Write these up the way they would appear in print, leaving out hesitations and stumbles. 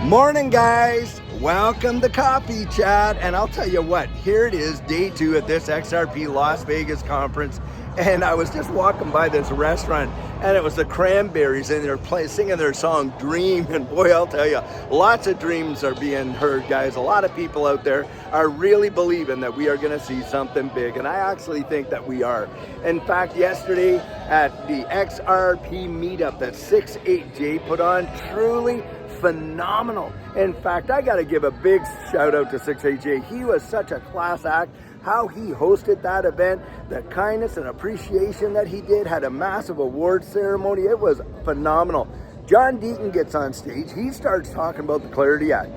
Morning, guys. Welcome to Coffee Chat. And I'll tell you what, here it is, day 2 at this XRP Las Vegas conference. And I was just walking by this restaurant, and it was the Cranberries, and they're singing their song Dream. And boy, I'll tell you, lots of dreams are being heard, guys. A lot of people out there are really believing that we are going to see something big. And I actually think that we are. In fact, yesterday at the XRP meetup that 68J put on, truly phenomenal. In fact, I got to give a big shout out to 68J. He was such a class act. How he hosted that event, the kindness and appreciation that he did, had a massive award ceremony. It was phenomenal. John Deaton gets on stage. He starts talking about the Clarity Act.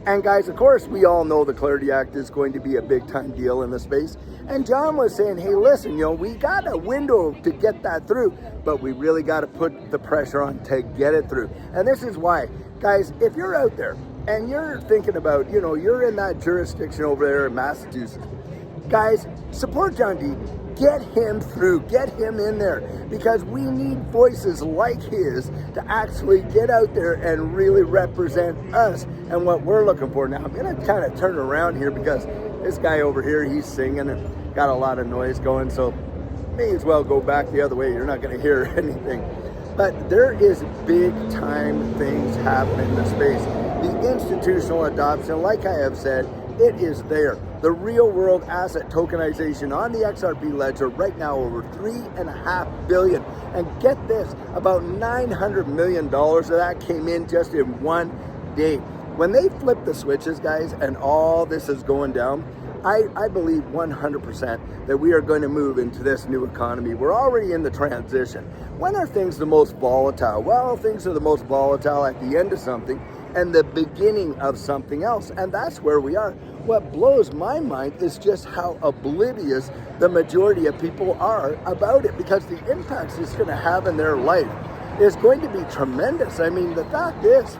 And guys, of course, we all know the Clarity Act is going to be a big time deal in the space. And John was saying, hey, listen, we got a window to get that through, but we really got to put the pressure on to get it through. And this is why, guys, if you're out there and you're thinking about, you're in that jurisdiction over there in Massachusetts, guys, support John Deaton. Get him through. Get him in there, because we need voices like his to actually get out there and really represent us and what we're looking for. Now, I'm going to kind of turn around here because this guy over here, he's singing and got a lot of noise going, so may as well go back the other way. You're not going to hear anything. But there is big time things happening in the space. The institutional adoption, like I have said, it is there. The real world asset tokenization on the XRP ledger right now over $3.5 billion. And get this, about $900 million of that came in just in one day. When they flip the switches, guys, and all this is going down, I believe 100% that we are going to move into this new economy. We're already in the transition. When are things the most volatile? Well, things are the most volatile at the end of something and the beginning of something else. And that's where we are. What blows my mind is just how oblivious the majority of people are about it, because the impacts it's going to have in their life is going to be tremendous. I mean, the fact is,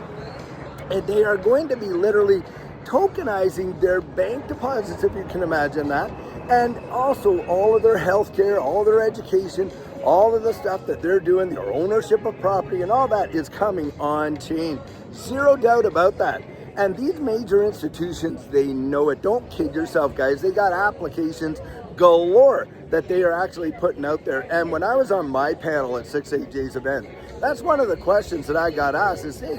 they are going to be literally tokenizing their bank deposits, if you can imagine that, and also all of their healthcare, all of their education, all of the stuff that they're doing, their ownership of property, and all that is coming on chain. Zero doubt about that. And these major institutions, they know it. Don't kid yourself, guys. They got applications galore that they are actually putting out there. And when I was on my panel at 68J's event, that's one of the questions that I got asked is, hey,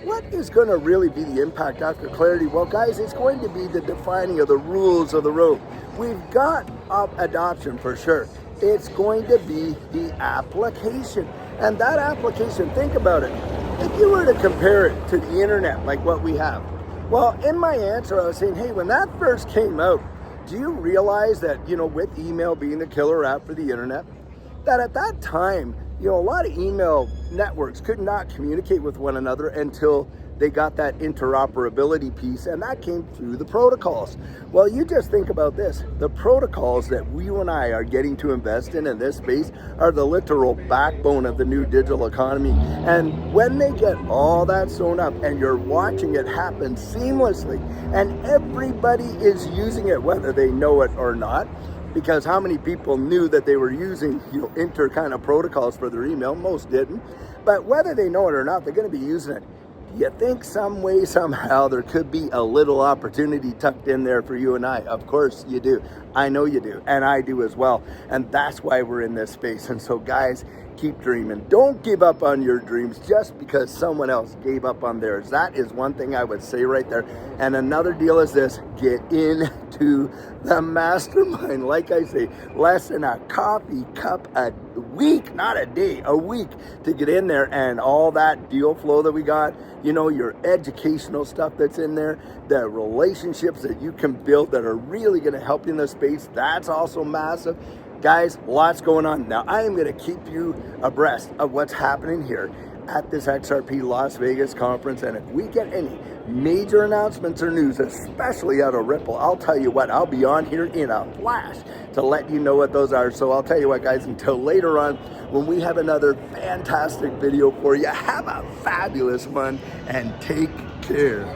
what is going to really be the impact after Clarity? Well, guys, it's going to be the defining of the rules of the road. We've got adoption for sure. It's going to be the application. And that application, think about it. If you were to compare it to the internet, like what we have, well, in my answer, I was saying, hey, when that first came out, do you realize that, with email being the killer app for the internet, that at that time, a lot of email networks could not communicate with one another until they got that interoperability piece, and that came through the protocols. Well, you just think about this. The protocols that you and I are getting to invest in this space are the literal backbone of the new digital economy. And when they get all that sewn up and you're watching it happen seamlessly, and everybody is using it, whether they know it or not, because how many people knew that they were using inter kind of protocols for their email? Most didn't. But whether they know it or not, they're going to be using it. Do you think some way, somehow, there could be a little opportunity tucked in there for you and I? Of course you do. I know you do, and I do as well. And that's why we're in this space. And so, guys, keep dreaming. Don't give up on your dreams just because someone else gave up on theirs. That is one thing I would say right there. And another deal is this: get into the mastermind. Like I say, less than a coffee cup a week, not a day, a week, to get in there. And all that deal flow that we got, your educational stuff that's in there, the relationships that you can build that are really going to help you in this space, that's also massive. Guys, lots going on. Now, I am going to keep you abreast of what's happening here at this XRP Las Vegas conference. And if we get any major announcements or news, especially out of Ripple, I'll tell you what, I'll be on here in a flash to let you know what those are. So I'll tell you what, guys, until later on, when we have another fantastic video for you, have a fabulous one and take care.